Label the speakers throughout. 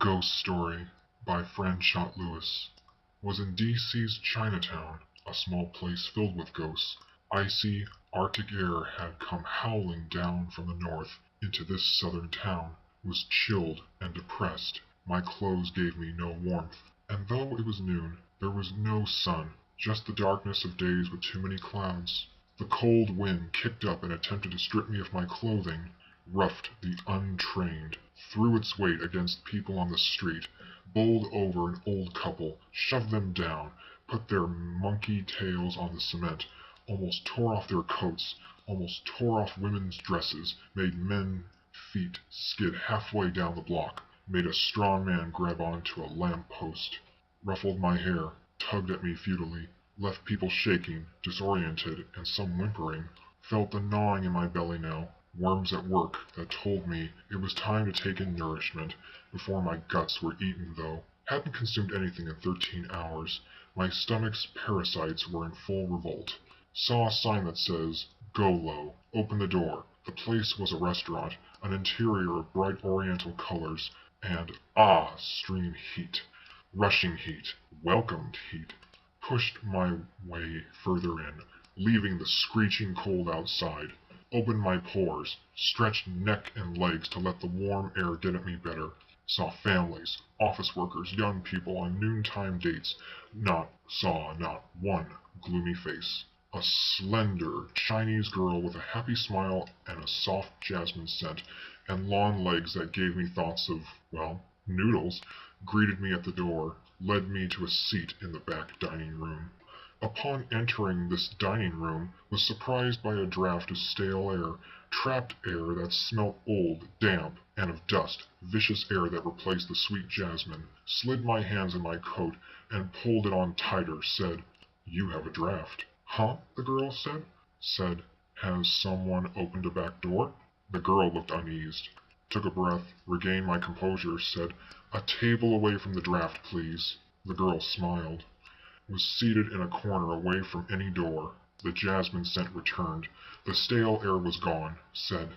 Speaker 1: Ghost Story by Franchot Lewis was in DC's Chinatown, a small place filled with ghosts. Icy, Arctic air had come howling down from the north into this southern town. It was chilled and depressed. My clothes gave me no warmth, and though it was noon, there was no sun, just the darkness of days with too many clouds. The cold wind kicked up and attempted to strip me of my clothing, roughed the untrained, threw its weight against people on the street, bowled over an old couple, shoved them down, put their monkey tails on the cement, almost tore off their coats, almost tore off women's dresses, made men's feet skid halfway down the block, made a strong man grab onto a lamp post, ruffled my hair, tugged at me futilely, left people shaking, disoriented, and some whimpering, felt the gnawing in my belly now, worms at work that told me it was time to take in nourishment before my guts were eaten though. Hadn't consumed anything in 13 hours. My stomach's parasites were in full revolt. Saw a sign that says, "Go low." Opened the door. The place was a restaurant, an interior of bright oriental colors, and stream heat. Rushing heat. Welcomed heat. Pushed my way further in, leaving the screeching cold outside. Opened my pores, stretched neck and legs to let the warm air get at me better. Saw families, office workers, young people on noontime dates. Saw not one gloomy face. A slender Chinese girl with a happy smile and a soft jasmine scent, and long legs that gave me thoughts of, noodles, greeted me at the door, led me to a seat in the back dining room. Upon entering this dining room, was surprised by a draft of stale air, trapped air that smelt old, damp, and of dust, vicious air that replaced the sweet jasmine, slid my hands in my coat, and pulled it on tighter, said, "You have a draft." "Huh?" the girl said. Said, "Has someone opened a back door?" The girl looked uneased. Took a breath, regained my composure, said, "A table away from the draft, please." The girl smiled. Was seated in a corner away from any door. The jasmine scent returned. The stale air was gone. Said,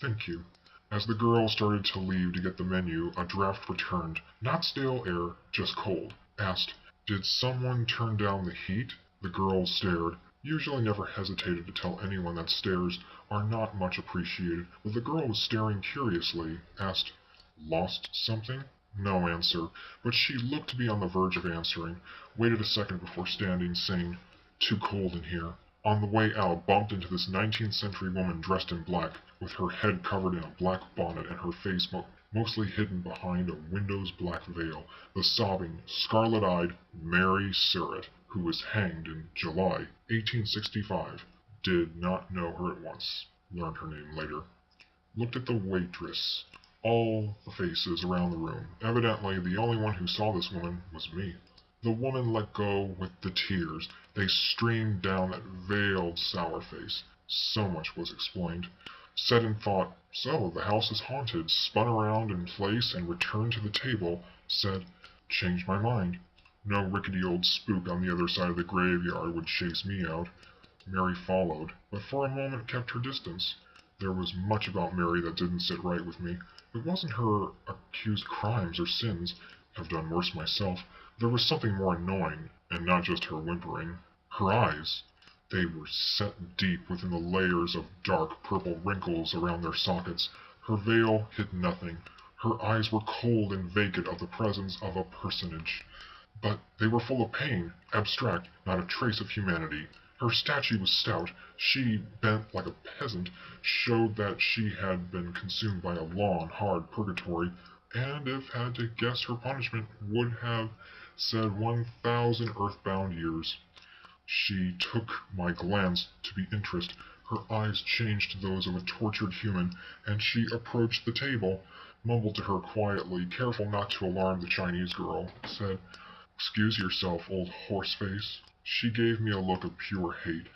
Speaker 1: "Thank you." As the girl started to leave to get the menu, a draft returned. Not stale air, just cold. Asked, "Did someone turn down the heat?" The girl stared. Usually never hesitated to tell anyone that stares are not much appreciated, but the girl was staring curiously. Asked, "Lost something?" No answer, but she looked to be on the verge of answering. Waited a second before standing, saying, "Too cold in here." On the way out, bumped into this 19th century woman dressed in black, with her head covered in a black bonnet and her face mostly hidden behind a window's black veil, the sobbing, scarlet-eyed Mary Surratt, who was hanged in July 1865. Did not know her at once. Learned her name later. Looked at the waitress. All the faces around the room. Evidently, the only one who saw this woman was me. The woman let go with the tears. They streamed down that veiled, sour face. So much was explained. Said in thought, "So, the house is haunted." Spun around in place and returned to the table. Said, "Changed my mind. No rickety old spook on the other side of the graveyard would chase me out." Mary followed, but for a moment kept her distance. There was much about Mary that didn't sit right with me. It wasn't her accused crimes or sins. Have done worse myself. There was something more annoying, and not just her whimpering. Her eyes. They were set deep within the layers of dark purple wrinkles around their sockets. Her veil hid nothing. Her eyes were cold and vacant of the presence of a personage. But they were full of pain, abstract, not a trace of humanity. Her statue was stout. She, bent like a peasant, showed that she had been consumed by a long, hard purgatory, and if had to guess her punishment, would have said 1,000 earthbound years. She took my glance to be interest. Her eyes changed to those of a tortured human, and she approached the table, mumbled to her quietly, careful not to alarm the Chinese girl, said, "Excuse yourself, old horseface." She gave me a look of pure hate.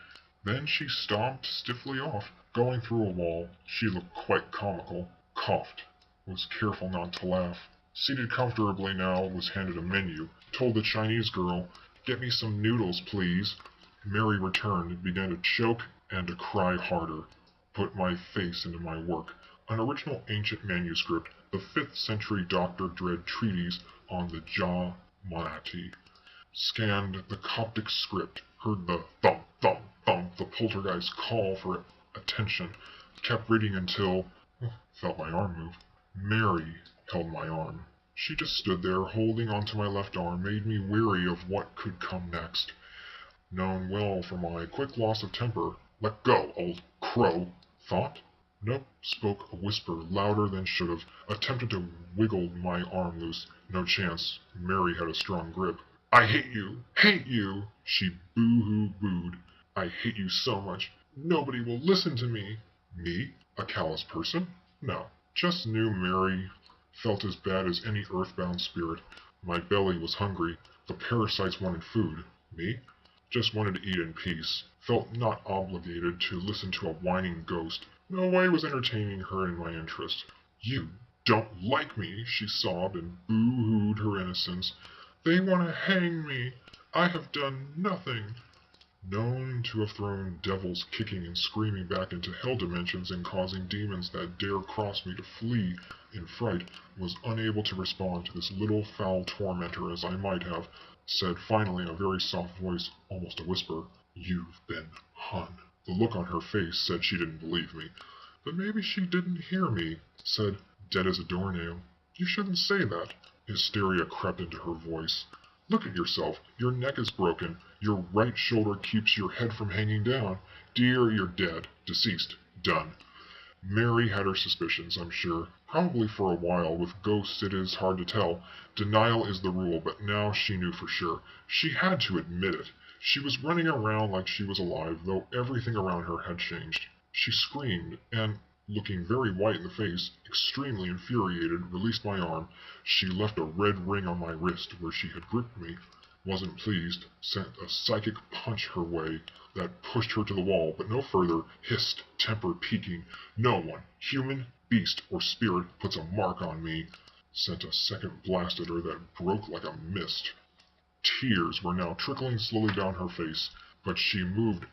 Speaker 1: Then she stomped stiffly off, going through a wall. She looked quite comical. Coughed. Was careful not to laugh. Seated comfortably now, was handed a menu. Told the Chinese girl, "Get me some noodles, please." Mary returned, began to choke and to cry harder. Put my face into my work. an original ancient manuscript, the 5th century Dr. Dread treatise on the Jah-Manati. Scanned the Coptic script, heard the thump, thump, thump, the poltergeist call for attention, kept reading until, felt my arm move. Mary held my arm. She just stood there, holding onto my left arm, made me weary of what could come next. Known well for my quick loss of temper, let go, old crow, thought. Nope, spoke a whisper louder than should have, attempted to wiggle my arm loose. No chance. Mary had a strong grip. I hate you, she boo-hoo-booed. I hate you so much. Nobody will listen to me. Me? A callous person? No. Just knew Mary felt as bad as any earthbound spirit. My belly was hungry. The parasites wanted food. Me? Just wanted to eat in peace. Felt not obligated to listen to a whining ghost. No way was entertaining her in my interest. You don't like me, she sobbed and boo-hooed her innocence. They want to hang me. I have done nothing. Known to have thrown devils kicking and screaming back into hell dimensions and causing demons that dare cross me to flee in fright, was unable to respond to this little foul tormentor as I might have, said finally in a very soft voice, almost a whisper, You've been hung. The look on her face said she didn't believe me. But maybe she didn't hear me, said, dead as a doornail. You shouldn't say that. Hysteria crept into her voice. Look at yourself. Your neck is broken. Your right shoulder keeps your head from hanging down. Dear, you're dead. Deceased. Done. Mary had her suspicions, I'm sure. Probably for a while. With ghosts it is hard to tell. Denial is the rule, but now she knew for sure. She had to admit it. She was running around like she was alive, though everything around her had changed. She screamed, and, looking very white in the face, extremely infuriated, released my arm. She left a red ring on my wrist where she had gripped me. Wasn't pleased, sent a psychic punch her way that pushed her to the wall, but no further, hissed, temper peaking. No one, human, beast, or spirit, puts a mark on me. Sent a second blast at her that broke like a mist. Tears were now trickling slowly down her face, but she moved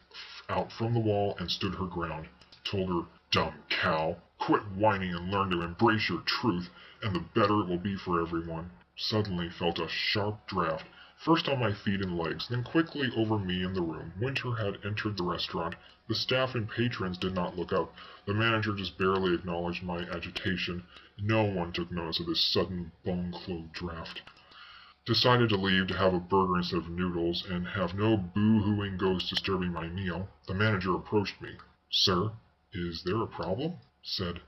Speaker 1: out from the wall and stood her ground. Told her, dumb cow, quit whining and learn to embrace your truth, and the better it will be for everyone. Suddenly felt a sharp draft, first on my feet and legs, then quickly over me and the room. Winter had entered the restaurant. The staff and patrons did not look up. The manager just barely acknowledged my agitation. No one took notice of this sudden bone-clothed draft. Decided to leave to have a burger instead of noodles, and have no boo-hooing ghost disturbing my meal. The manager approached me. Sir, is there a problem? Said,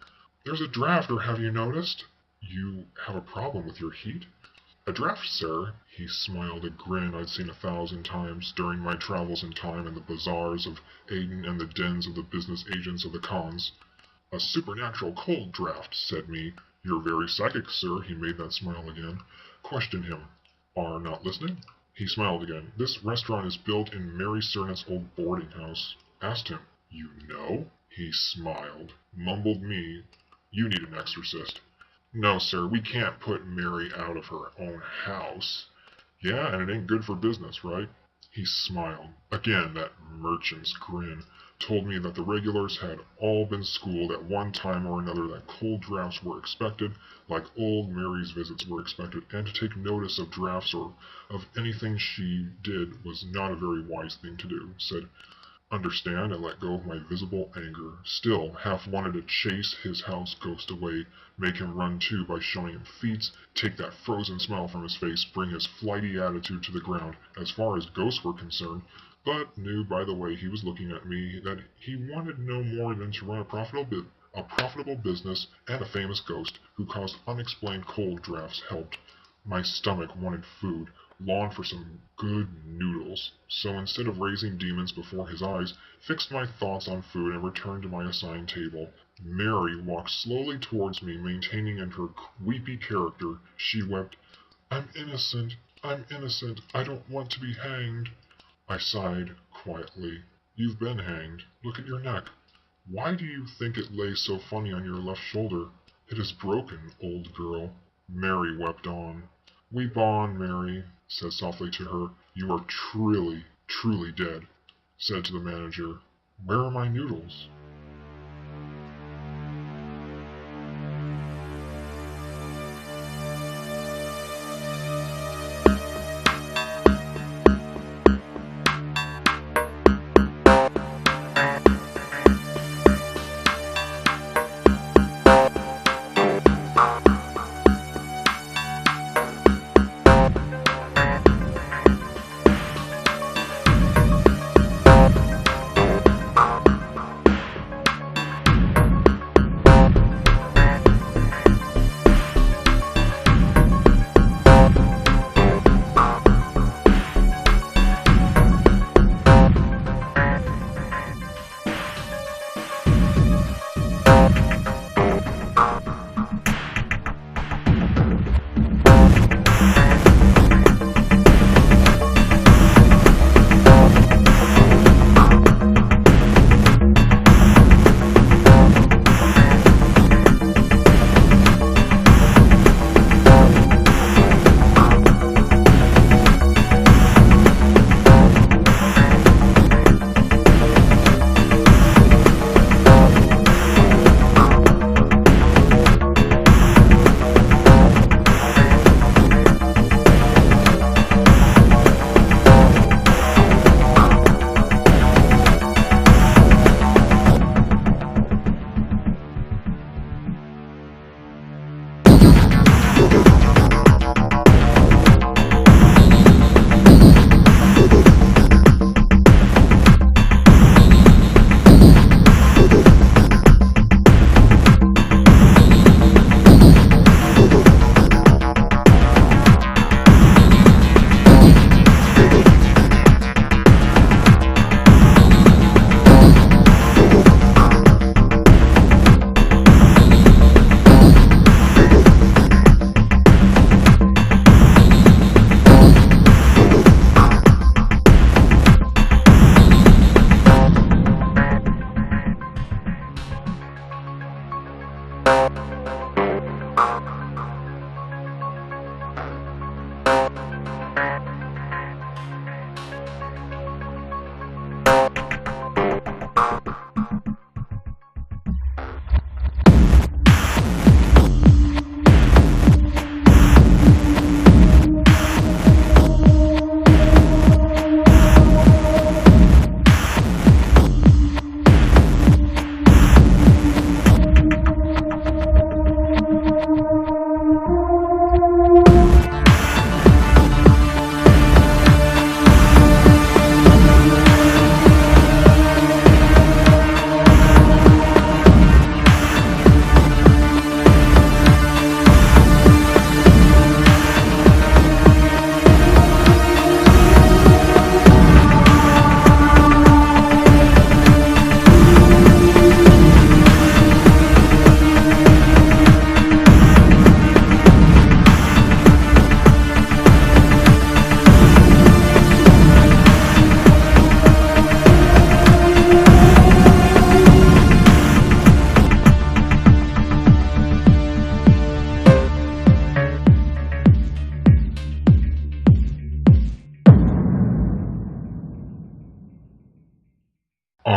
Speaker 1: There's a draft, or have you noticed? You have a problem with your heat? A draft, sir. He smiled a grin I'd seen 1,000 times during my travels in time in the bazaars of Aden and the dens of the business agents of the Khans. A supernatural cold draft, said me. You're very psychic, sir. He made that smile again. Questioned him. Are not listening? He smiled again. This restaurant is built in Mary Cernet's old boarding house. Asked him. You know? He smiled. Mumbled me. You need an exorcist. No, sir, we can't put Mary out of her own house. Yeah, and it ain't good for business, right? He smiled. Again, that merchant's grin. Told me that the regulars had all been schooled at one time or another that cold drafts were expected, like old Mary's visits were expected, and to take notice of drafts or of anything she did was not a very wise thing to do. Said, understand, and let go of my visible anger. Still, half wanted to chase his house ghost away, make him run too by showing him feats, take that frozen smile from his face, bring his flighty attitude to the ground, as far as ghosts were concerned, but knew by the way he was looking at me that he wanted no more than to run a profitable business, and a famous ghost who caused unexplained cold drafts helped. My stomach wanted food, longed for some good noodles, so instead of raising demons before his eyes, fixed my thoughts on food and returned to my assigned table. Mary walked slowly towards me, maintaining in her weepy character. She wept, I'm innocent, I don't want to be hanged. I sighed quietly. You've been hanged. Look at your neck. Why do you think it lay so funny on your left shoulder? It is broken, old girl. Mary wept on. Weep on, Mary, said softly to her. You are truly, truly dead. Said to the manager, Where are my noodles?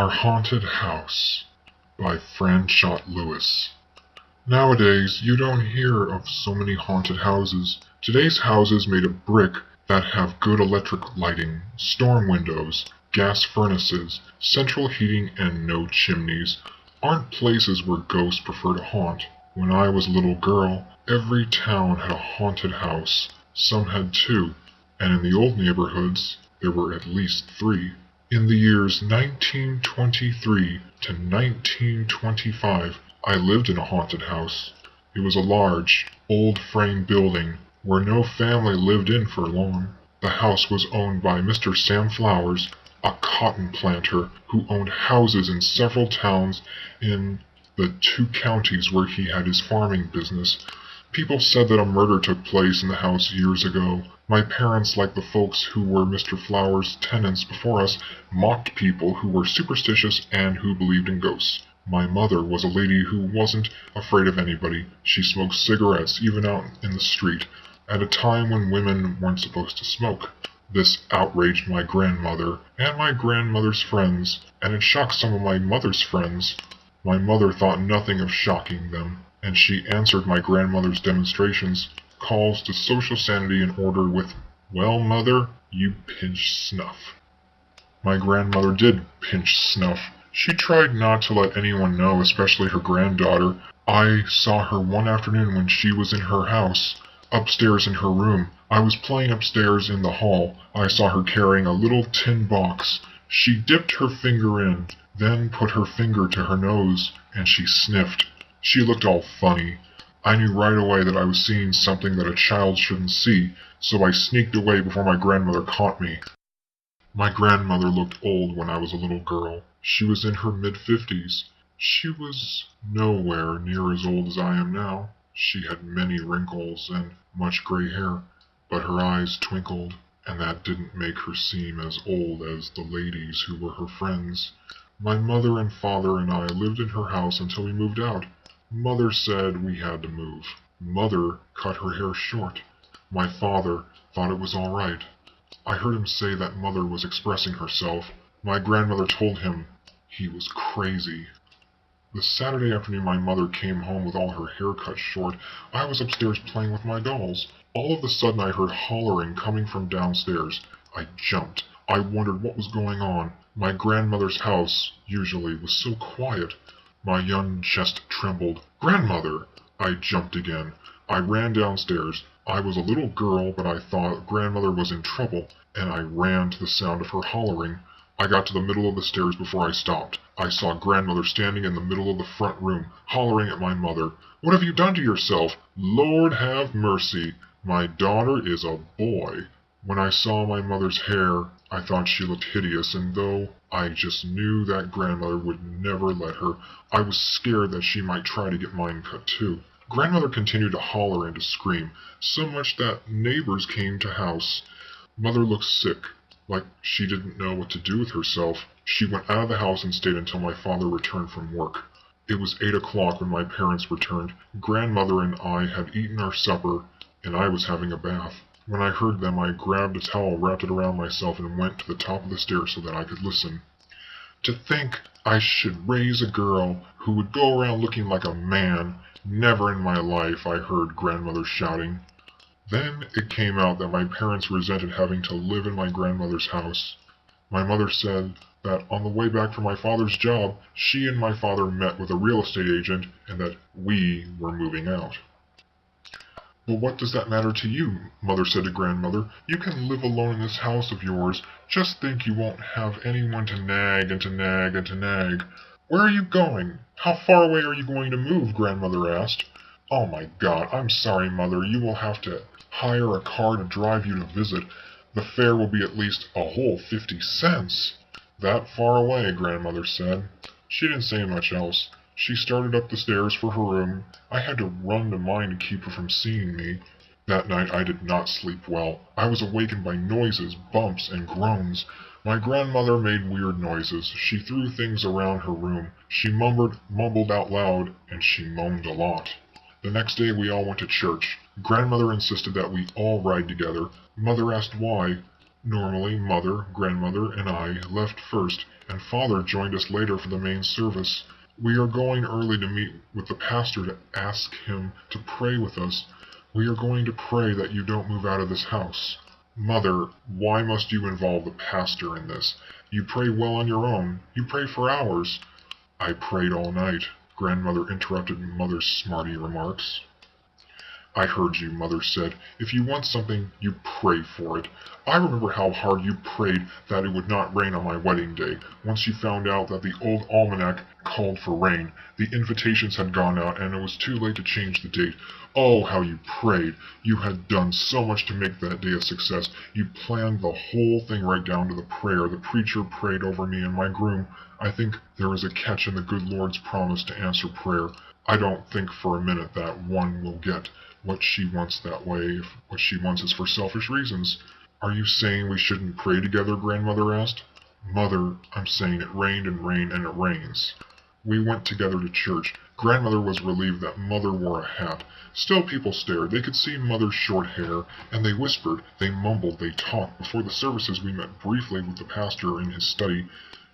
Speaker 1: Our Haunted House by Franchot Lewis. Nowadays, you don't hear of so many haunted houses. Today's houses made of brick that have good electric lighting, storm windows, gas furnaces, central heating, and no chimneys aren't places where ghosts prefer to haunt. When I was a little girl, every town had a haunted house. Some had two, and in the old neighborhoods, there were at least three. In the years 1923 to 1925, I lived in a haunted house. It was a large, old frame building where no family lived in for long. The house was owned by Mr. Sam Flowers, a cotton planter who owned houses in several towns in the two counties where he had his farming business. People said that a murder took place in the house years ago. My parents, like the folks who were Mr. Flowers' tenants before us, mocked people who were superstitious and who believed in ghosts. My mother was a lady who wasn't afraid of anybody. She smoked cigarettes even out in the street, at a time when women weren't supposed to smoke. This outraged my grandmother and my grandmother's friends, and it shocked some of my mother's friends. My mother thought nothing of shocking them, and she answered my grandmother's demonstrations, calls to social sanity and order with, "Well, mother, you pinch snuff." My grandmother did pinch snuff. She tried not to let anyone know, especially her granddaughter. I saw her one afternoon when she was in her house, upstairs in her room. I was playing upstairs in the hall. I saw her carrying a little tin box. She dipped her finger in, then put her finger to her nose, and she sniffed. She looked all funny. I knew right away that I was seeing something that a child shouldn't see, so I sneaked away before my grandmother caught me. My grandmother looked old when I was a little girl. She was in her mid-50s. She was nowhere near as old as I am now. She had many wrinkles and much gray hair, but her eyes twinkled, and that didn't make her seem as old as the ladies who were her friends. My mother and father and I lived in her house until we moved out. Mother said we had to move. Mother cut her hair short. My father thought it was all right. I heard him say that Mother was expressing herself. My grandmother told him he was crazy. The Saturday afternoon my mother came home with all her hair cut short. I was upstairs playing with my dolls. All of a sudden I heard hollering coming from downstairs. I jumped. I wondered what was going on. My grandmother's house, usually, was so quiet. My young chest trembled. "Grandmother!" I jumped again. I ran downstairs. I was a little girl, but I thought grandmother was in trouble, and I ran to the sound of her hollering. I got to the middle of the stairs before I stopped. I saw grandmother standing in the middle of the front room, hollering at my mother. "What have you done to yourself? Lord have mercy! My daughter is a boy." When I saw my mother's hair, I thought she looked hideous, and though I just knew that grandmother would never let her, I was scared that she might try to get mine cut too. Grandmother continued to holler and to scream, so much that neighbors came to house. Mother looked sick, like she didn't know what to do with herself. She went out of the house and stayed until my father returned from work. It was 8 o'clock when my parents returned. Grandmother and I had eaten our supper, and I was having a bath. When I heard them, I grabbed a towel, wrapped it around myself, and went to the top of the stairs so that I could listen. To think I should raise a girl who would go around looking like a man. Never in my life, I heard grandmother shouting. Then it came out that my parents resented having to live in my grandmother's house. My mother said that on the way back from my father's job, she and my father met with a real estate agent and that we were moving out. "Well, what does that matter to you?" Mother said to grandmother. "You can live alone in this house of yours. Just think you won't have anyone to nag and to nag and to nag." "Where are you going? How far away are you going to move?" grandmother asked. "Oh my God, I'm sorry, Mother. You will have to hire a car to drive you to visit. The fare will be at least a whole 50 cents. "That far away," grandmother said. She didn't say much else. She started up the stairs for her room. I had to run to mine to keep her from seeing me. That night I did not sleep well. I was awakened by noises, bumps, and groans. My grandmother made weird noises. She threw things around her room. She mumbled out loud, and she moaned a lot. The next day we all went to church. Grandmother insisted that we all ride together. Mother asked why. Normally, Mother, Grandmother, and I left first, and Father joined us later for the main service. We are going early to meet with the pastor to ask him to pray with us. We are going to pray that you don't move out of this house. Mother, why must you involve the pastor in this? You pray well on your own. You pray for hours. I prayed all night, Grandmother interrupted Mother's smarty remarks. I heard you, Mother said. If you want something, you pray for it. I remember how hard you prayed that it would not rain on my wedding day. Once you found out that the old almanac called for rain, the invitations had gone out, and it was too late to change the date. Oh, how you prayed! You had done so much to make that day a success. You planned the whole thing right down to the prayer. The preacher prayed over me and my groom. I think there is a catch in the good Lord's promise to answer prayer. I don't think for a minute that one will get what she wants that way if what she wants is for selfish reasons. Are you saying we shouldn't pray together? Grandmother asked. Mother, I'm saying it rained and rained and it rains. We went together to church. Grandmother was relieved that Mother wore a hat. Still people stared. They could see Mother's short hair, and they whispered, they mumbled, they talked. Before the services we met briefly with the pastor in his study,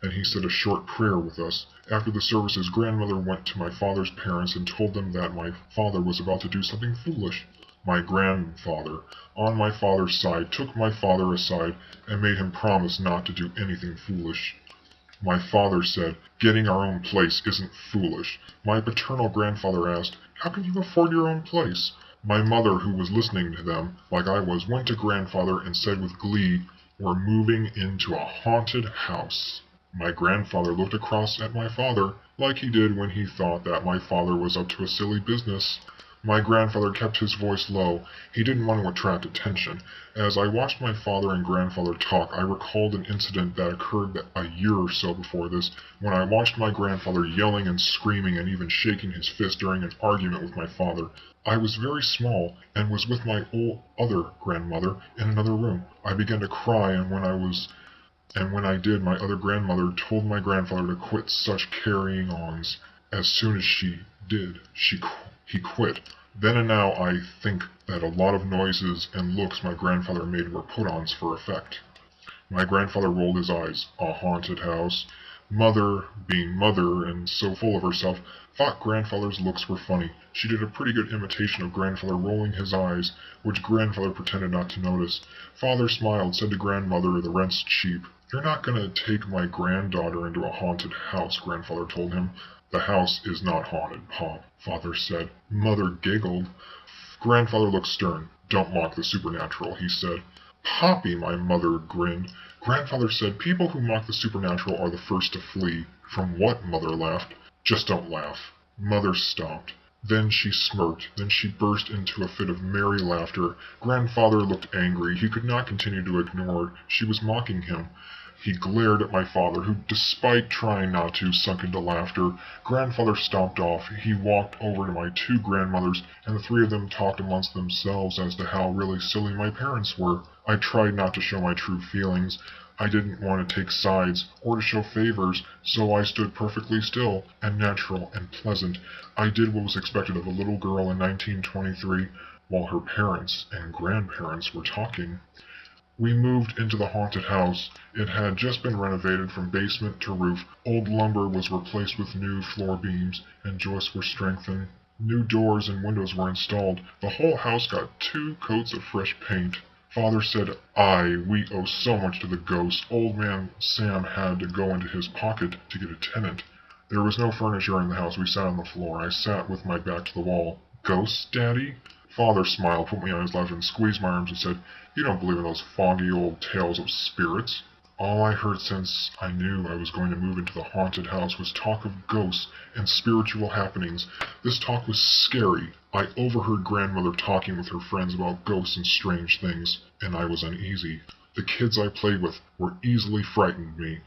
Speaker 1: and he said a short prayer with us. After the services, Grandmother went to my father's parents and told them that my father was about to do something foolish. My grandfather, on my father's side, took my father aside and made him promise not to do anything foolish. My father said, getting our own place isn't foolish. My paternal grandfather asked, how can you afford your own place? My mother, who was listening to them, like I was, went to grandfather and said with glee, we're moving into a haunted house. My grandfather looked across at my father, like he did when he thought that my father was up to a silly business. My grandfather kept his voice low. He didn't want to attract attention. As I watched my father and grandfather talk, I recalled an incident that occurred a year or so before this, when I watched my grandfather yelling and screaming and even shaking his fist during an argument with my father. I was very small, and was with my other grandmother in another room. I began to cry, and when I did, my other grandmother told my grandfather to quit such carrying-ons. As soon as she did, he quit. Then and now I think that a lot of noises and looks my grandfather made were put-ons for effect. My grandfather rolled his eyes. A haunted house. Mother, being Mother and so full of herself, thought grandfather's looks were funny. She did a pretty good imitation of grandfather rolling his eyes, which grandfather pretended not to notice. Father smiled, said to grandmother, the rent's cheap. You're not going to take my granddaughter into a haunted house, grandfather told him. The house is not haunted, Pop, father said. Mother giggled. Grandfather looked stern. Don't mock the supernatural, he said. Poppy, my mother grinned. Grandfather said people who mock the supernatural are the first to flee. From what? Mother laughed. Just don't laugh. Mother stopped. Then she smirked. Then she burst into a fit of merry laughter. Grandfather looked angry. He could not continue to ignore. She was mocking him. He glared at my father, who, despite trying not to, sunk into laughter. Grandfather stomped off. He walked over to my two grandmothers, and the three of them talked amongst themselves as to how really silly my parents were. I tried not to show my true feelings. I didn't want to take sides, or to show favors, so I stood perfectly still, and natural, and pleasant. I did what was expected of a little girl in 1923, while her parents and grandparents were talking. We moved into the haunted house. It had just been renovated from basement to roof. Old lumber was replaced with new floor beams, and joists were strengthened. New doors and windows were installed. The whole house got 2 coats of fresh paint. Father said, we owe so much to the ghosts. Old man Sam had to go into his pocket to get a tenant. There was no furniture in the house. We sat on the floor. I sat with my back to the wall. Ghosts, Daddy? Father smiled, put me on his lap, and squeezed my arms and said, you don't believe in those foggy old tales of spirits. All I heard since I knew I was going to move into the haunted house was talk of ghosts and spiritual happenings. This talk was scary. I overheard grandmother talking with her friends about ghosts and strange things, and I was uneasy. The kids I played with were easily frightened me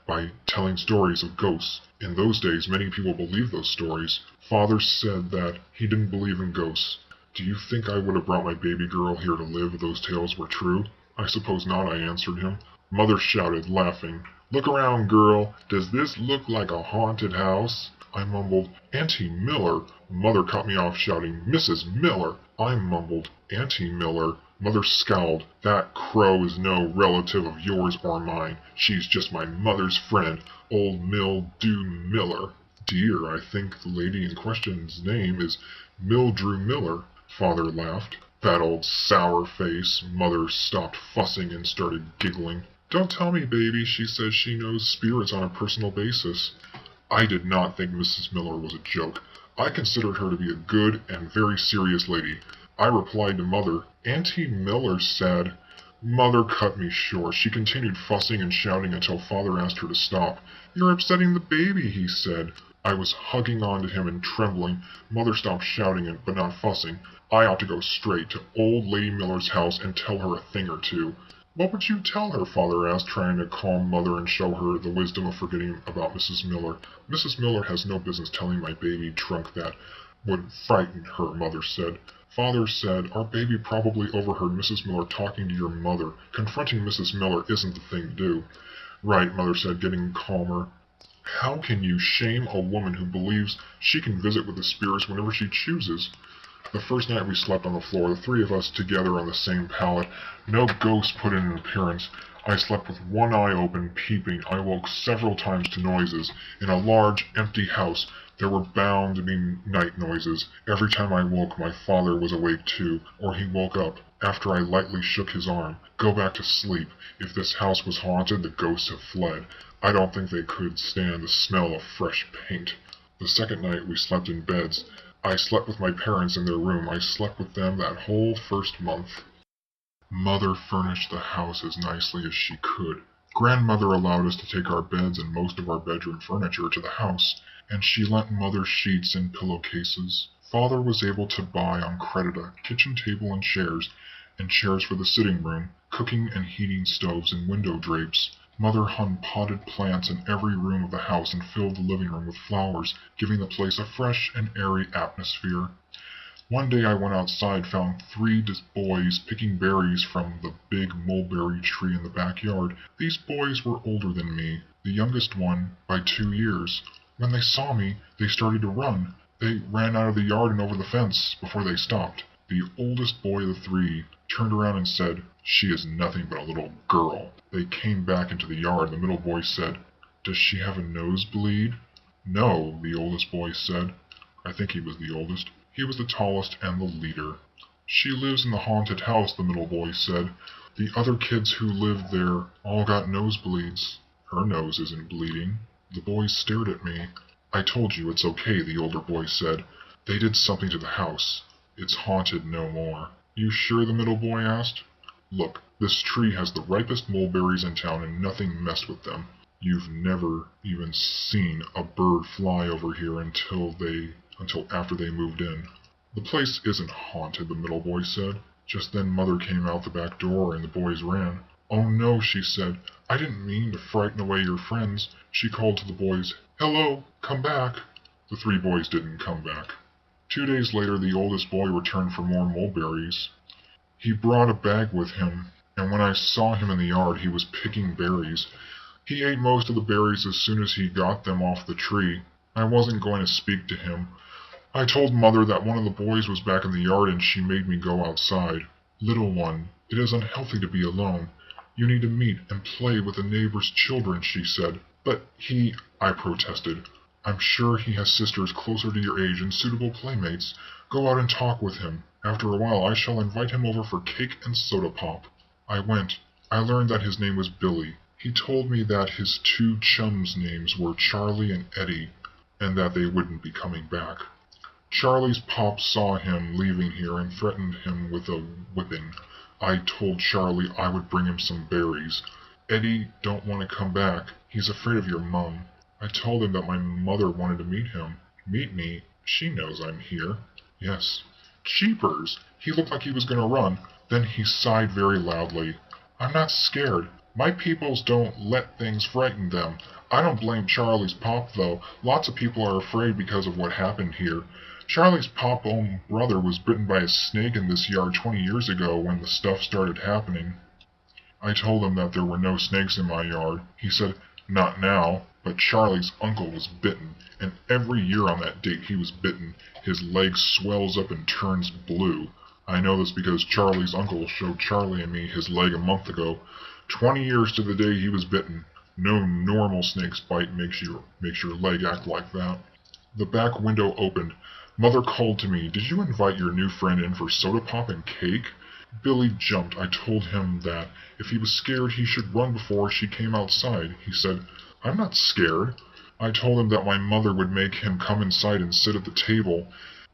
Speaker 1: by telling stories of ghosts. In those days, many people believed those stories. Father said that he didn't believe in ghosts. Do you think I would have brought my baby girl here to live if those tales were true? I suppose not, I answered him. Mother shouted, laughing. Look around, girl. Does this look like a haunted house? I mumbled, Auntie Miller. Mother cut me off, shouting, Mrs. Miller. I mumbled, Auntie Miller. Mother scowled. That crow is no relative of yours or mine. She's just my mother's friend, old Mildew Miller. Dear, I think the lady in question's name is Mildrew Miller, Father laughed. That old sour face. Mother stopped fussing and started giggling. Don't tell me, baby, she says she knows spirits on a personal basis. I did not think Mrs. Miller was a joke. I considered her to be a good and very serious lady. I replied to Mother, Auntie Miller said... Mother cut me short. She continued fussing and shouting until Father asked her to stop. You're upsetting the baby, he said. I was hugging onto him and trembling. Mother stopped shouting but not fussing. I ought to go straight to old Lady Miller's house and tell her a thing or two. What would you tell her? Father asked, trying to calm Mother and show her the wisdom of forgetting about Mrs. Miller. Mrs. Miller has no business telling my baby trunk that. Would frighten her, Mother said. Father said, our baby probably overheard Mrs. Miller talking to your mother. Confronting Mrs. Miller isn't the thing to do. Right, Mother said, getting calmer. How can you shame a woman who believes she can visit with the spirits whenever she chooses? The first night we slept on the floor, the three of us together on the same pallet. No ghost put in an appearance. I slept with one eye open, peeping. I woke several times to noises. In a large, empty house, there were bound to be night noises. Every time I woke, my father was awake too, or he woke up, after I lightly shook his arm. Go back to sleep. If this house was haunted, the ghosts have fled. I don't think they could stand the smell of fresh paint. The second night we slept in beds. I slept with my parents in their room. I slept with them that whole first month. Mother furnished the house as nicely as she could. Grandmother allowed us to take our beds and most of our bedroom furniture to the house, and she lent Mother sheets and pillowcases. Father was able to buy on credit a kitchen table and chairs for the sitting room, cooking and heating stoves and window drapes. Mother hung potted plants in every room of the house and filled the living room with flowers, giving the place a fresh and airy atmosphere. One day I went outside, found three boys picking berries from the big mulberry tree in the backyard. These boys were older than me, the youngest one by 2 years. When they saw me, they started to run. They ran out of the yard and over the fence before they stopped. The oldest boy of the three turned around and said, She is nothing but a little girl. They came back into the yard. The middle boy said, Does she have a nosebleed? No, the oldest boy said. I think he was the oldest. He was the tallest and the leader. She lives in the haunted house, the middle boy said. The other kids who lived there all got nosebleeds. Her nose isn't bleeding. The boys stared at me. I told you it's okay, the older boy said. They did something to the house. It's haunted no more. You sure, the middle boy asked. Look, this tree has the ripest mulberries in town and nothing messed with them. You've never even seen a bird fly over here until after they moved in. The place isn't haunted, the middle boy said. Just then Mother came out the back door and the boys ran. Oh no, she said. I didn't mean to frighten away your friends. She called to the boys, Hello, come back. The three boys didn't come back. 2 days later, the oldest boy returned for more mulberries. He brought a bag with him, and when I saw him in the yard, he was picking berries. He ate most of the berries as soon as he got them off the tree. I wasn't going to speak to him. I told Mother that one of the boys was back in the yard and she made me go outside. Little one, it is unhealthy to be alone. You need to meet and play with the neighbor's children, she said. But I protested. I'm sure he has sisters closer to your age and suitable playmates. Go out and talk with him. After a while I shall invite him over for cake and soda pop. I went. I learned that his name was Billy. He told me that his 2 chums' names were Charlie and Eddie, and that they wouldn't be coming back. Charlie's pop saw him leaving here and threatened him with a whipping. I told Charlie I would bring him some berries. Eddie don't want to come back. He's afraid of your mum. I told him that my mother wanted to meet him. Meet me? She knows I'm here. Yes. Jeepers! He looked like he was going to run. Then he sighed very loudly. I'm not scared. My peoples don't let things frighten them. I don't blame Charlie's pop, though. Lots of people are afraid because of what happened here. Charlie's pop own brother was bitten by a snake in this yard 20 years ago when the stuff started happening. I told him that there were no snakes in my yard. He said, Not now. But Charlie's uncle was bitten, and every year on that date he was bitten, his leg swells up and turns blue. I know this because Charlie's uncle showed Charlie and me his leg a month ago. 20 years to the day he was bitten. No normal snake's bite makes your leg act like that. The back window opened. Mother called to me, "Did you invite your new friend in for soda pop and cake?" Billy jumped. I told him that if he was scared he should run before she came outside. He said, "I'm not scared." I told him that my mother would make him come inside and sit at the table.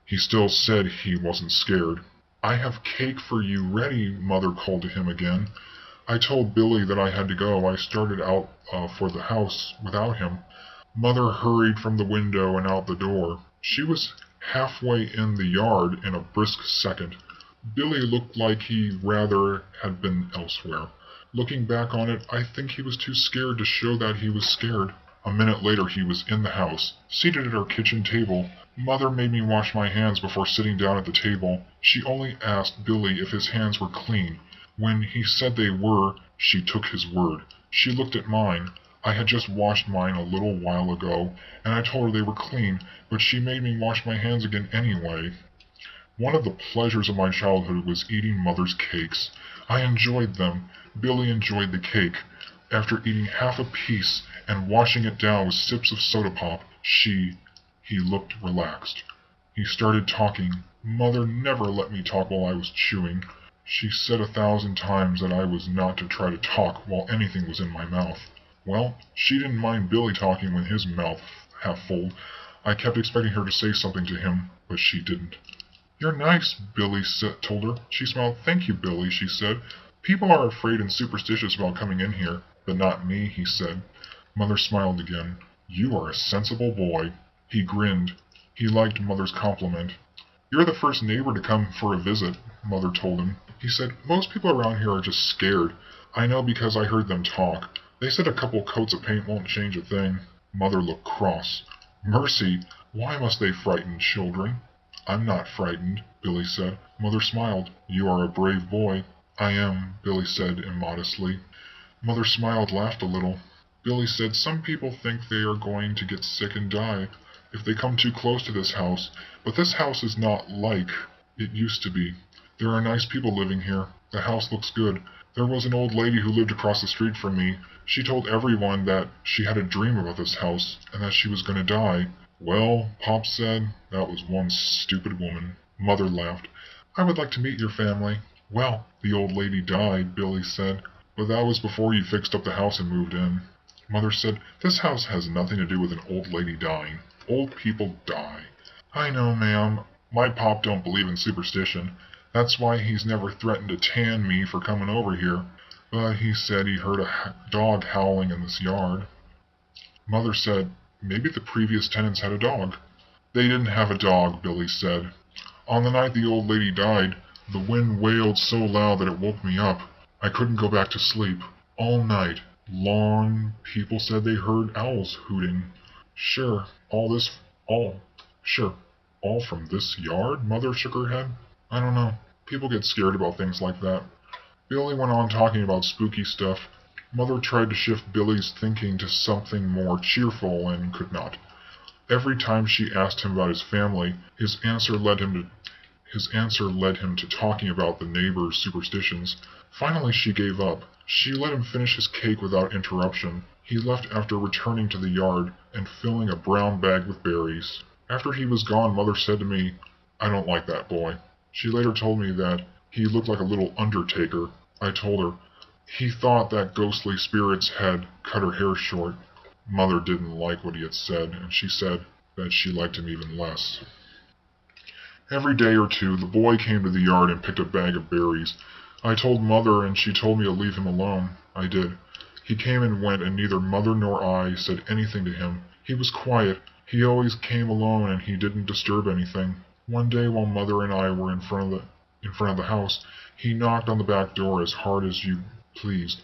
Speaker 1: He still said he wasn't scared. "I have cake for you ready," Mother called to him again. I told Billy that I had to go. I started out for the house without him. Mother hurried from the window and out the door. She was halfway in the yard in a brisk second. Billy looked like he rather had been elsewhere. Looking back on it, I think he was too scared to show that he was scared. A minute later he was in the house, seated at our kitchen table. Mother made me wash my hands before sitting down at the table. She only asked Billy if his hands were clean. When he said they were, she took his word. She looked at mine. I had just washed mine a little while ago, and I told her they were clean, but she made me wash my hands again anyway. One of the pleasures of my childhood was eating Mother's cakes. I enjoyed them. Billy enjoyed the cake. After eating half a piece and washing it down with sips of soda pop, he looked relaxed. He started talking. Mother never let me talk while I was chewing. She said 1,000 times that I was not to try to talk while anything was in my mouth. Well, she didn't mind Billy talking with his mouth half full. I kept expecting her to say something to him, but she didn't. "You're nice," Billy told her. She smiled. "Thank you, Billy," she said. "People are afraid and superstitious about coming in here." "But not me," he said. Mother smiled again. "You are a sensible boy." He grinned. He liked Mother's compliment. "You're the first neighbor to come for a visit," Mother told him. He said, "Most people around here are just scared. I know because I heard them talk. They said a couple coats of paint won't change a thing." Mother looked cross. "Mercy, why must they frighten children?" "I'm not frightened," Billy said. Mother smiled. "You are a brave boy." "I am," Billy said immodestly. Mother smiled, laughed a little. Billy said, "Some people think they are going to get sick and die if they come too close to this house, but this house is not like it used to be. There are nice people living here. The house looks good. There was an old lady who lived across the street from me. She told everyone that she had a dream about this house, and that she was going to die." "Well," Pop said, "that was one stupid woman." Mother laughed. "I would like to meet your family." "Well, the old lady died," Billy said. "But that was before you fixed up the house and moved in." Mother said, "This house has nothing to do with an old lady dying. Old people die." "I know, ma'am. My pop don't believe in superstition. That's why he's never threatened to tan me for coming over here. But he said he heard a dog howling in this yard." Mother said, "Maybe the previous tenants had a dog." "They didn't have a dog," Billy said. "On the night the old lady died, the wind wailed so loud that it woke me up. I couldn't go back to sleep. All night long people said they heard owls hooting." Sure, all from this yard?" Mother shook her head. "I don't know. People get scared about things like that." Billy went on talking about spooky stuff. Mother tried to shift Billy's thinking to something more cheerful and could not. Every time she asked him about his family, his answer led him to talking about the neighbors' superstitions. Finally she gave up. She let him finish his cake without interruption. He left after returning to the yard and filling a brown bag with berries. After he was gone, Mother said to me, "I don't like that boy." She later told me that he looked like a little undertaker. I told her he thought that ghostly spirits had cut her hair short. Mother didn't like what he had said, and she said that she liked him even less. Every day or two, the boy came to the yard and picked a bag of berries. I told Mother, and she told me to leave him alone. I did. He came and went, and neither Mother nor I said anything to him. He was quiet. He always came alone, and he didn't disturb anything. One day, while Mother and I were in front of the house, he knocked on the back door as hard as you pleased.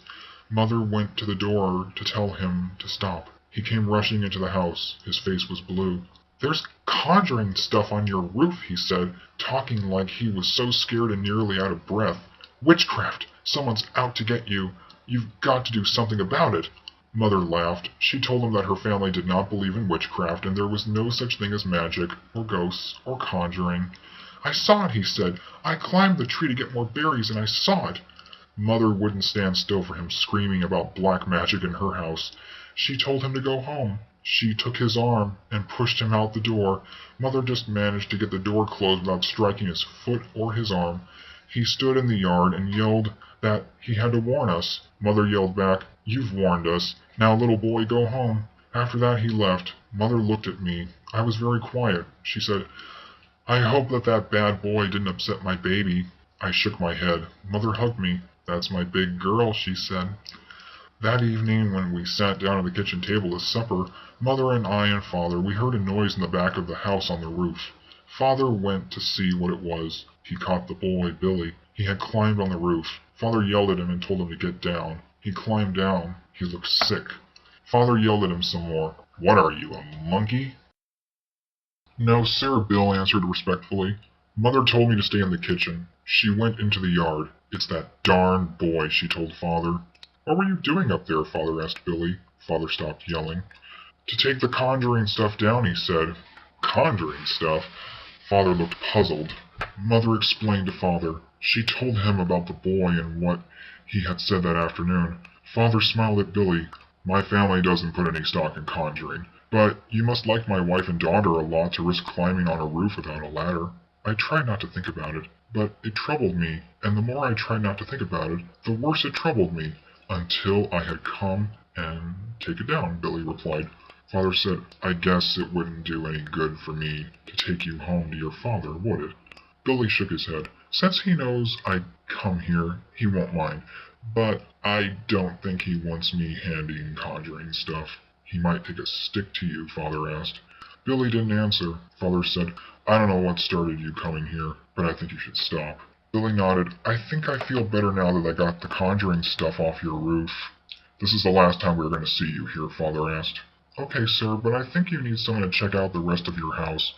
Speaker 1: Mother went to the door to tell him to stop. He came rushing into the house. His face was blue. "There's conjuring stuff on your roof," he said, talking like he was so scared and nearly out of breath. "Witchcraft! Someone's out to get you. You've got to do something about it." Mother laughed. She told him that her family did not believe in witchcraft, and there was no such thing as magic, or ghosts, or conjuring. I saw it, he said. I climbed the tree to get more berries, and I saw it. Mother wouldn't stand still for him screaming about black magic in her house. She told him to go home. She took his arm and pushed him out the door. Mother just managed to get the door closed without striking his foot or his arm. He stood in the yard and yelled that he had to warn us. Mother yelled back, "You've warned us. Now, little boy, go home." After that he left. Mother looked at me. I was very quiet. She said, "I hope that bad boy didn't upset my baby." I shook my head. Mother hugged me. "That's my big girl," she said. That evening, when we sat down at the kitchen table to supper, Mother and I and Father, we heard a noise in the back of the house on the roof. Father went to see what it was. He caught the boy, Billy. He had climbed on the roof. Father yelled at him and told him to get down. He climbed down. He looked sick. Father yelled at him some more. "What are you, a monkey?" "No, sir," Bill answered respectfully. "Mother told me to stay in the kitchen. She went into the yard. It's that darn boy," she told Father. "What were you doing up there?" Father asked Billy. Father stopped yelling. "To take the conjuring stuff down," he said. "Conjuring stuff?" Father looked puzzled. Mother explained to Father. She told him about the boy and what he had said that afternoon. Father smiled at Billy. "My family doesn't put any stock in conjuring, but you must like my wife and daughter a lot to risk climbing on a roof without a ladder." I tried not to think about it, but it troubled me, and the more I tried not to think about it, the worse it troubled me, until I had come and take it down, Billy replied. Father said, "I guess it wouldn't do any good for me to take you home to your father, would it?" Billy shook his head. "Since he knows I'd come here, he won't mind. But I don't think he wants me handing conjuring stuff." "He might take a stick to you?" Father asked. Billy didn't answer. Father said, "I don't know what started you coming here, but I think you should stop." Billy nodded. "I think I feel better now that I got the conjuring stuff off your roof." "This is the last time we're going to see you here," Father asked. "Okay, sir, but I think you need someone to check out the rest of your house.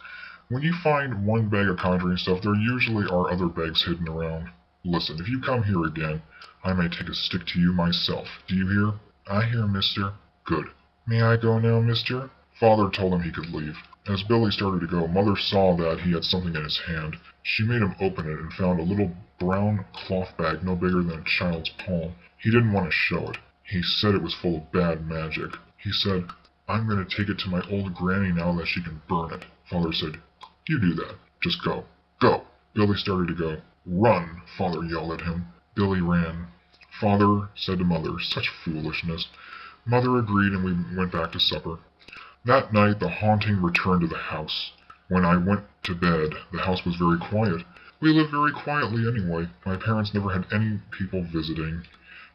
Speaker 1: When you find one bag of conjuring stuff, there usually are other bags hidden around. Listen, if you come here again, I may take a stick to you myself. Do you hear?" "I hear, mister." "Good. May I go now, mister?" Father told him he could leave. As Billy started to go, Mother saw that he had something in his hand. She made him open it and found a little brown cloth bag no bigger than a child's palm. He didn't want to show it. He said it was full of bad magic. He said, "I'm going to take it to my old granny now that she can burn it." Father said, "You do that. Just go. Go." Billy started to go. "Run!" Father yelled at him. Billy ran. Father said to Mother, "Such foolishness." Mother agreed and we went back to supper. That night the haunting returned to the house. When I went to bed, the house was very quiet. We lived very quietly anyway. My parents never had any people visiting.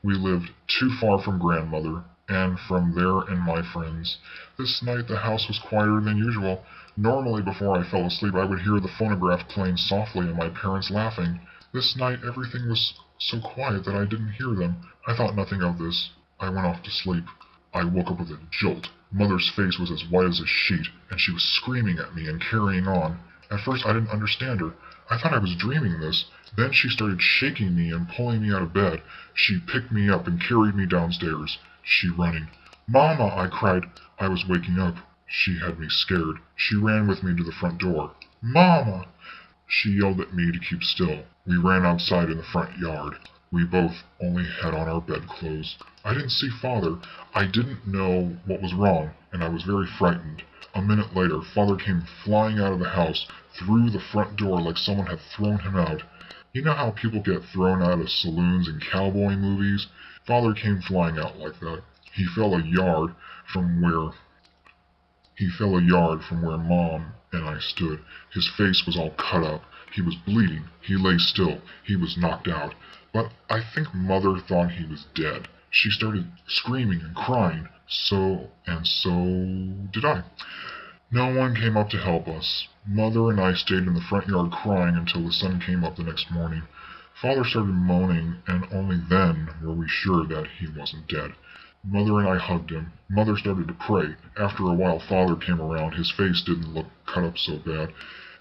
Speaker 1: We lived too far from grandmother, and from there and my friends. This night the house was quieter than usual. Normally before I fell asleep I would hear the phonograph playing softly and my parents laughing. This night everything was so quiet that I didn't hear them. I thought nothing of this. I went off to sleep. I woke up with a jolt. Mother's face was as white as a sheet, and she was screaming at me and carrying on. At first I didn't understand her. I thought I was dreaming this. Then she started shaking me and pulling me out of bed. She picked me up and carried me downstairs. She running. "Mama!" I cried. I was waking up. She had me scared. She ran with me to the front door. "Mama!" She yelled at me to keep still. We ran outside in the front yard. We both only had on our bedclothes. I didn't see Father. I didn't know what was wrong, and I was very frightened. A minute later, Father came flying out of the house, through the front door like someone had thrown him out. You know how people get thrown out of saloons in cowboy movies? Father came flying out like that. He fell a yard from where Mom and I stood. His face was all cut up. He was bleeding. He lay still. He was knocked out. But I think Mother thought he was dead. She started screaming and crying. So did I. No one came up to help us. Mother and I stayed in the front yard crying until the sun came up the next morning. Father started moaning, and only then were we sure that he wasn't dead. Mother and I hugged him. Mother started to pray. After a while Father came around. His face didn't look cut up so bad.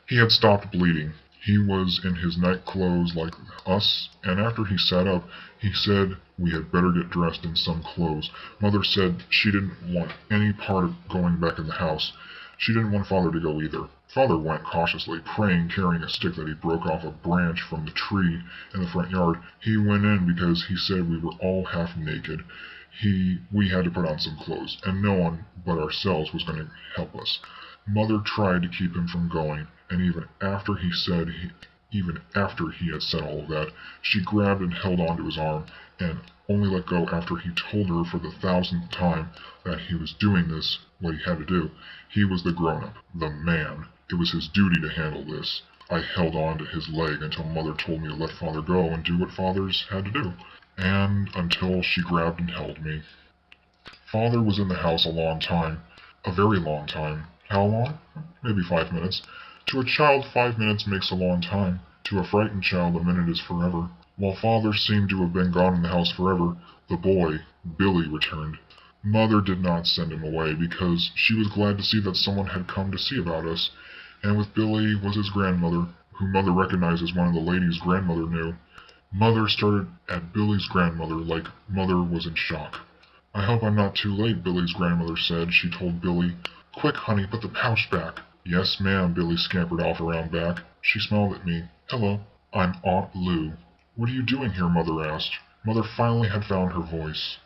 Speaker 1: He had stopped bleeding. He was in his night clothes like us, and after he sat up, he said we had better get dressed in some clothes. Mother said she didn't want any part of going back in the house. She didn't want Father to go either. Father went cautiously, praying, carrying a stick that he broke off a branch from the tree in the front yard. He went in because he said we were all half naked. We had to put on some clothes, and no one but ourselves was going to help us. Mother tried to keep him from going, and even after he had said all of that, she grabbed and held onto his arm, and only let go after he told her for the 1000th time that he was doing this, what he had to do. He was the grown-up, the man. It was his duty to handle this. I held on to his leg until Mother told me to let Father go and do what fathers had to do, and until she grabbed and held me. Father was in the house a long time, a very long time. How long? Maybe 5 minutes. To a child, 5 minutes makes a long time. To a frightened child, a minute is forever. While Father seemed to have been gone in the house forever, the boy, Billy, returned. Mother did not send him away because she was glad to see that someone had come to see about us, and with Billy was his grandmother, who Mother recognized as one of the ladies grandmother knew. Mother started at Billy's grandmother like Mother was in shock. "I hope I'm not too late," Billy's grandmother said. She told Billy, "Quick, honey, put the pouch back." "Yes, ma'am." Billy scampered off around back. She smiled at me. "Hello, I'm Aunt Lou." "What are you doing here?" Mother asked. Mother finally had found her voice.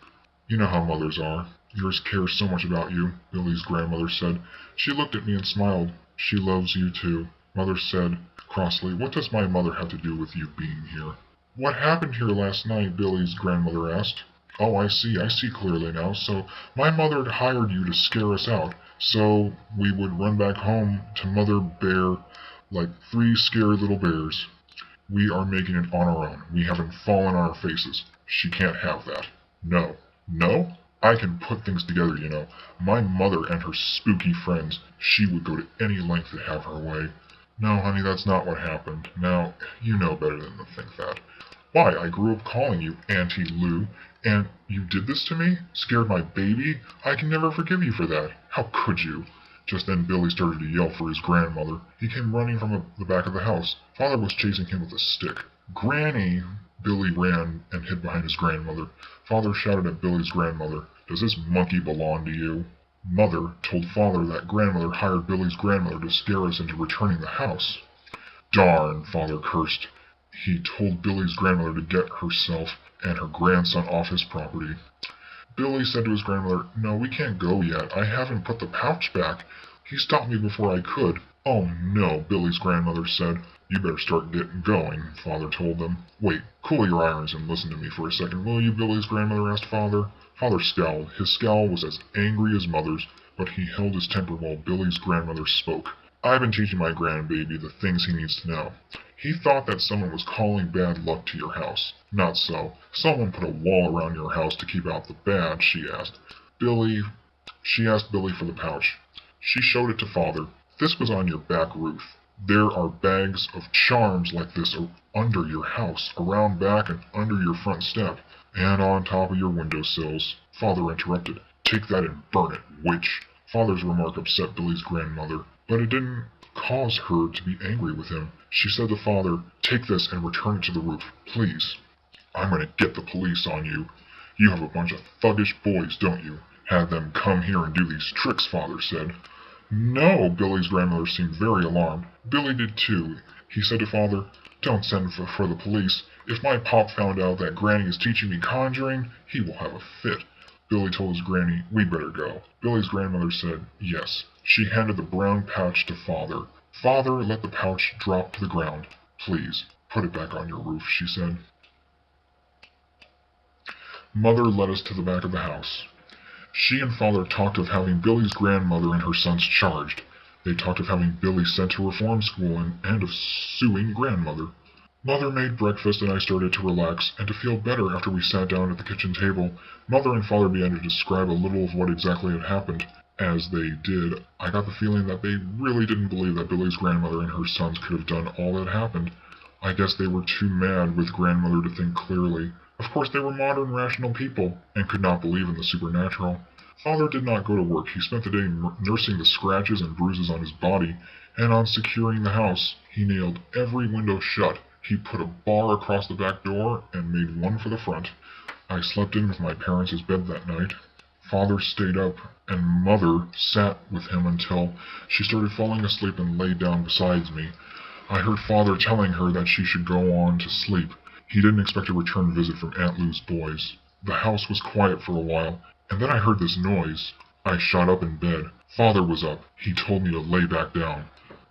Speaker 1: "You know how mothers are. Yours cares so much about you," Billy's grandmother said. She looked at me and smiled. "She loves you too." Mother said crossly, "What does my mother have to do with you being here?" "What happened here last night?" Billy's grandmother asked. "Oh, I see clearly now. So my mother had hired you to scare us out, so we would run back home to Mother Bear like 3 scared little bears. We are making it on our own. We haven't fallen on our faces. She can't have that. No. No? I can put things together, you know. My mother and her spooky friends, she would go to any length to have her way." "No, honey, that's not what happened. Now, you know better than to think that." "Why, I grew up calling you Auntie Lou, and you did this to me? Scared my baby? I can never forgive you for that. How could you?" Just then Billy started to yell for his grandmother. He came running from the back of the house. Father was chasing him with a stick. "Granny!" Billy ran and hid behind his grandmother. Father shouted at Billy's grandmother, "Does this monkey belong to you?" Mother told Father that grandmother hired Billy's grandmother to scare us into returning the house. "Darn!" Father cursed. He told Billy's grandmother to get herself and her grandson off his property. Billy said to his grandmother, "No, we can't go yet. I haven't put the pouch back. He stopped me before I could." "Oh no," Billy's grandmother said. "You better start getting going," Father told them. "Wait, cool your irons and listen to me for a second, will you?" Billy's grandmother asked Father. Father scowled. His scowl was as angry as Mother's, but he held his temper while Billy's grandmother spoke. "I've been teaching my grandbaby the things he needs to know. He thought that someone was calling bad luck to your house. Not so. Someone put a wall around your house to keep out the bad," she asked. She asked Billy for the pouch. She showed it to Father. "This was on your back roof. There are bags of charms like this under your house, around back and under your front step, and on top of your windowsills." Father interrupted. "Take that and burn it, witch." Father's remark upset Billy's grandmother, but it didn't cause her to be angry with him. She said to Father, "Take this and return it to the roof, please." "I'm going to get the police on you. You have a bunch of thuggish boys, don't you? Have them come here and do these tricks," Father said. "No," Billy's grandmother seemed very alarmed. Billy did too. He said to Father, "Don't send for the police. If my pop found out that Granny is teaching me conjuring, he will have a fit." Billy told his granny, "We better go." Billy's grandmother said, "Yes." She handed the brown pouch to Father. Father let the pouch drop to the ground. "Please, put it back on your roof," she said. Mother led us to the back of the house. She and Father talked of having Billy's grandmother and her sons charged. They talked of having Billy sent to reform school and of suing grandmother. Mother made breakfast and I started to relax and to feel better after we sat down at the kitchen table. Mother and Father began to describe a little of what exactly had happened. As they did, I got the feeling that they really didn't believe that Billy's grandmother and her sons could have done all that happened. I guess they were too mad with grandmother to think clearly. Of course they were modern, rational people, and could not believe in the supernatural. Father did not go to work. He spent the day nursing the scratches and bruises on his body, and on securing the house, he nailed every window shut. He put a bar across the back door and made one for the front. I slept in with my parents' bed that night. Father stayed up, and Mother sat with him until she started falling asleep and lay down beside me. I heard Father telling her that she should go on to sleep. He didn't expect a return visit from Aunt Lou's boys. The house was quiet for a while, and then I heard this noise. I shot up in bed. Father was up. He told me to lay back down.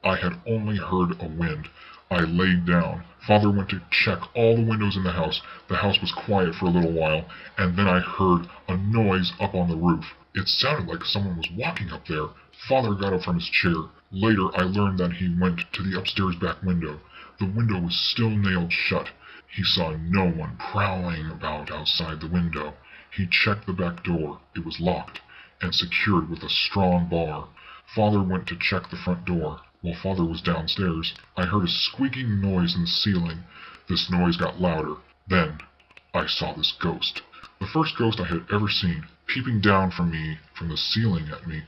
Speaker 1: I had only heard a wind. I laid down. Father went to check all the windows in the house. The house was quiet for a little while, and then I heard a noise up on the roof. It sounded like someone was walking up there. Father got up from his chair. Later, I learned that he went to the upstairs back window. The window was still nailed shut. He saw no one prowling about outside the window. He checked the back door. It was locked and secured with a strong bar. Father went to check the front door. While Father was downstairs, I heard a squeaking noise in the ceiling. This noise got louder. Then, I saw this ghost. The first ghost I had ever seen, peeping down from the ceiling at me.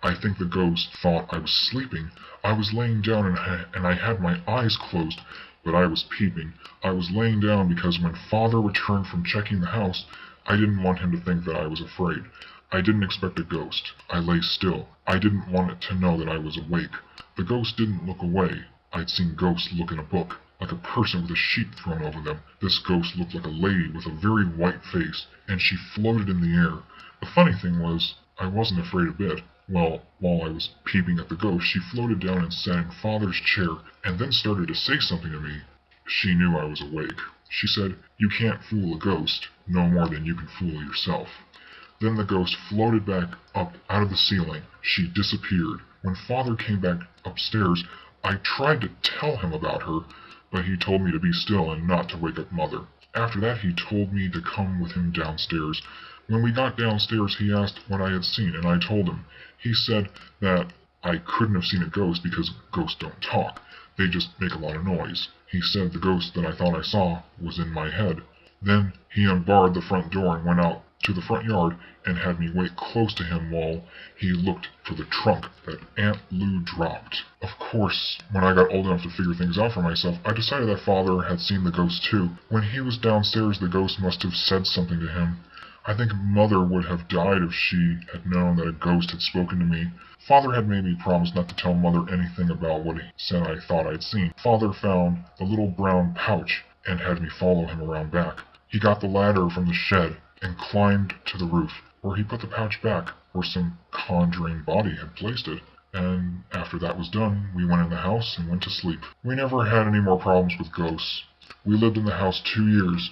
Speaker 1: I think the ghost thought I was sleeping. I was laying down and I had my eyes closed, but I was peeping. I was laying down because when Father returned from checking the house, I didn't want him to think that I was afraid. I didn't expect a ghost. I lay still. I didn't want it to know that I was awake. The ghost didn't look away. I'd seen ghosts look in a book, like a person with a sheet thrown over them. This ghost looked like a lady with a very white face, and she floated in the air. The funny thing was, I wasn't afraid a bit. Well, while I was peeping at the ghost, she floated down and sat in Father's chair, and then started to say something to me. She knew I was awake. She said, "You can't fool a ghost, no more than you can fool yourself." Then the ghost floated back up out of the ceiling. She disappeared. When Father came back upstairs, I tried to tell him about her, but he told me to be still and not to wake up Mother. After that, he told me to come with him downstairs. When we got downstairs, he asked what I had seen, and I told him. He said that I couldn't have seen a ghost because ghosts don't talk. They just make a lot of noise. He said the ghost that I thought I saw was in my head. Then he unbarred the front door and went out to the front yard and had me wait close to him while he looked for the trunk that Aunt Lou dropped. Of course, when I got old enough to figure things out for myself, I decided that Father had seen the ghost too. When he was downstairs, the ghost must have said something to him. I think Mother would have died if she had known that a ghost had spoken to me. Father had made me promise not to tell Mother anything about what he said I thought I'd seen. Father found the little brown pouch and had me follow him around back. He got the ladder from the shed and climbed to the roof, where he put the pouch back where some conjuring body had placed it. And after that was done, we went in the house and went to sleep. We never had any more problems with ghosts. We lived in the house 2 years.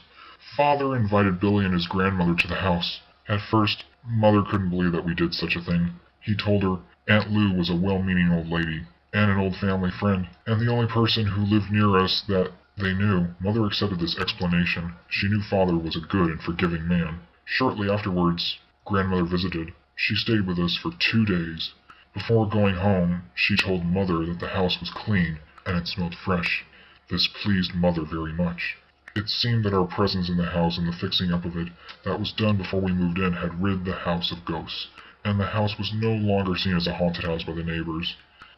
Speaker 1: Father invited Billy and his grandmother to the house. At first, Mother couldn't believe that we did such a thing. He told her Aunt Lou was a well-meaning old lady, and an old family friend, and the only person who lived near us that they knew. Mother accepted this explanation. She knew Father was a good and forgiving man. Shortly afterwards, Grandmother visited. She stayed with us for 2 days. Before going home, she told Mother that the house was clean and it smelled fresh. This pleased Mother very much. It seemed that our presence in the house and the fixing up of it that was done before we moved in had rid the house of ghosts, and the house was no longer seen as a haunted house by the neighbors.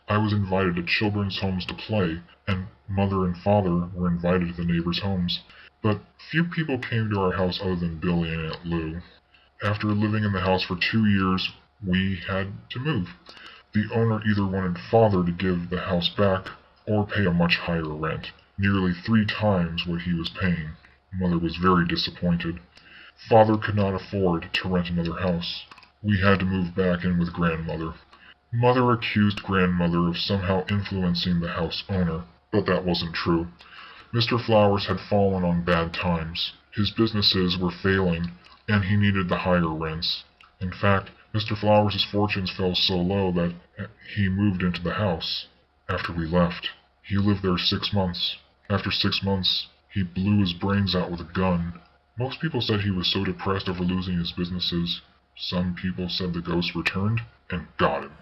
Speaker 1: I was invited to children's homes to play, and Mother and Father were invited to the neighbors' homes. But few people came to our house other than Billy and Aunt Lou. After living in the house for 2 years, we had to move. The owner either wanted Father to give the house back or pay a much higher rent, nearly 3 times what he was paying. Mother was very disappointed. Father could not afford to rent another house. We had to move back in with Grandmother. Mother accused Grandmother of somehow influencing the house owner, but that wasn't true. Mr. Flowers had fallen on bad times. His businesses were failing, and he needed the higher rents. In fact, Mr. Flowers' fortunes fell so low that he moved into the house. After we left, he lived there 6 months. After 6 months, he blew his brains out with a gun. Most people said he was so depressed over losing his businesses. Some people said the ghost returned and got him.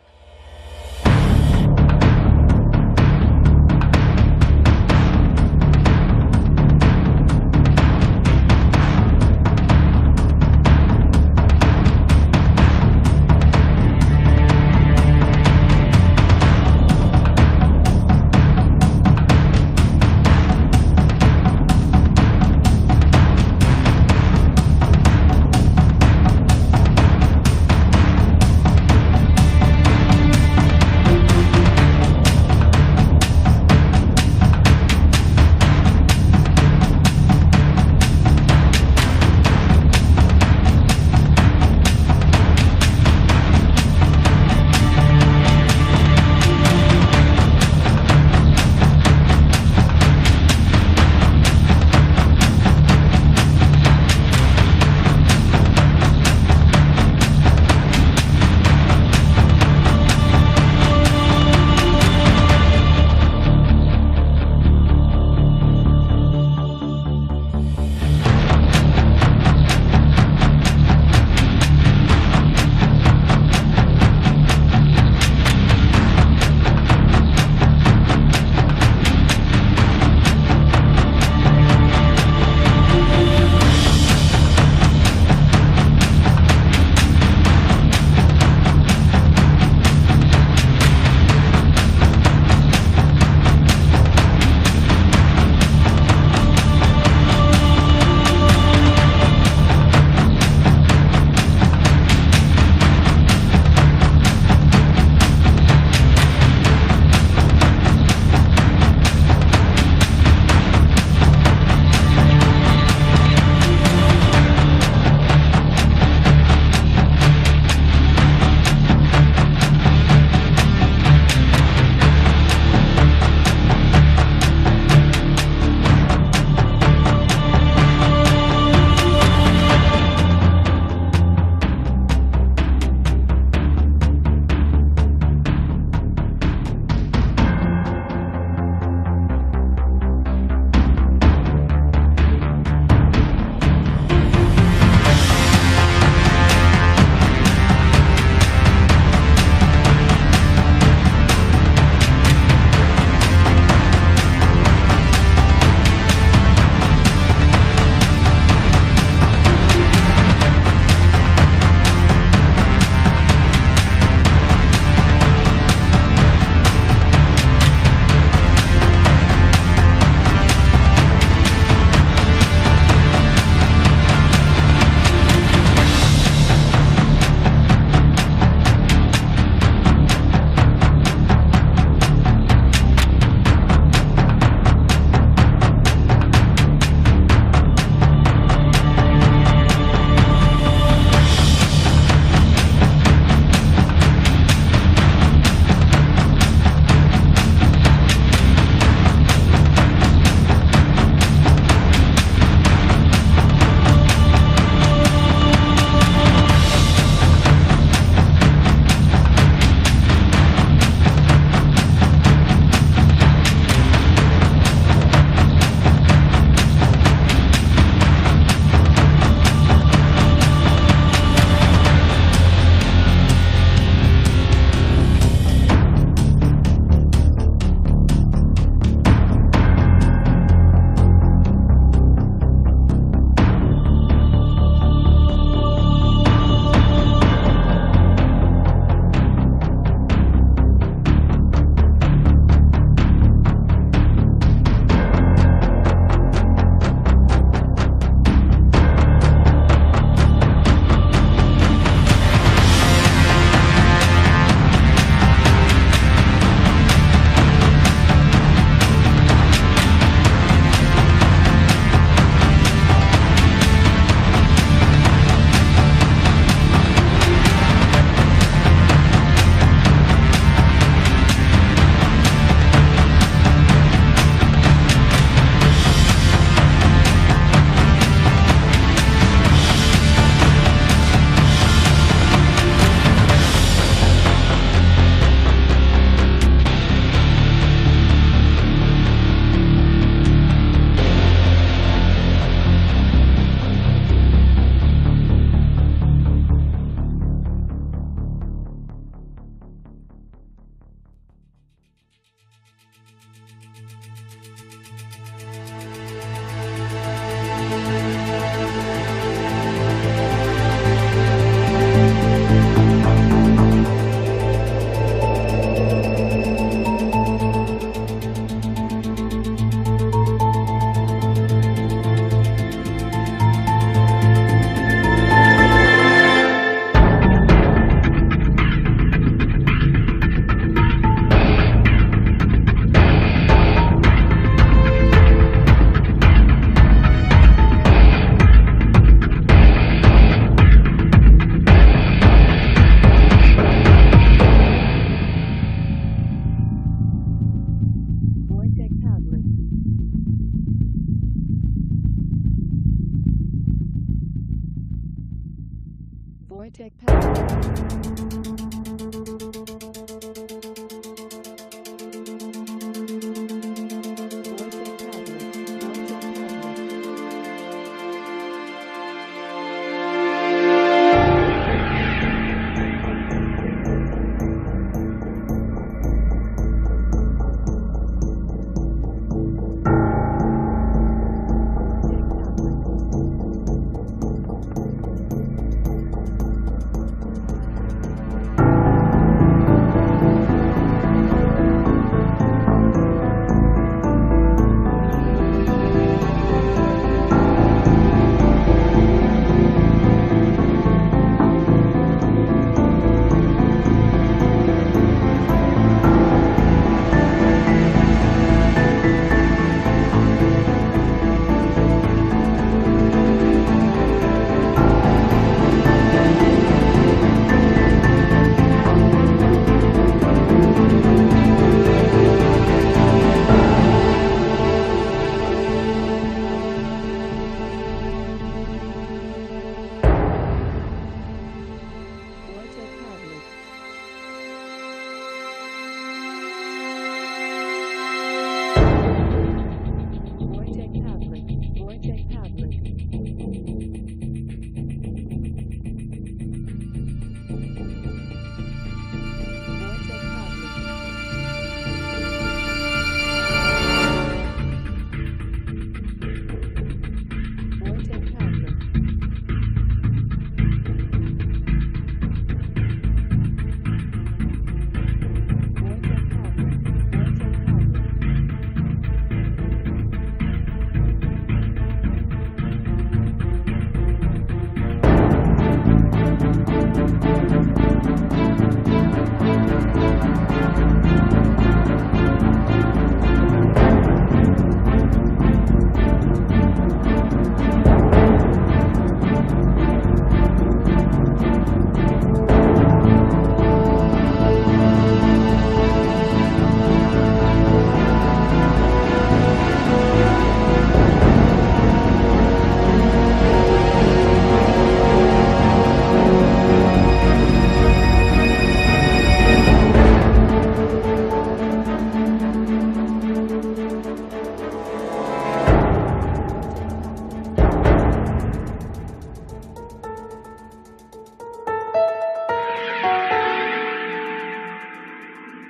Speaker 2: Wojtek Pawlik.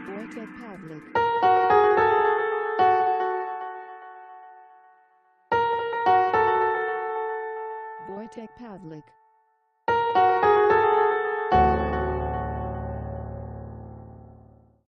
Speaker 2: Wojtek Pawlik. Wojtek Pawlik.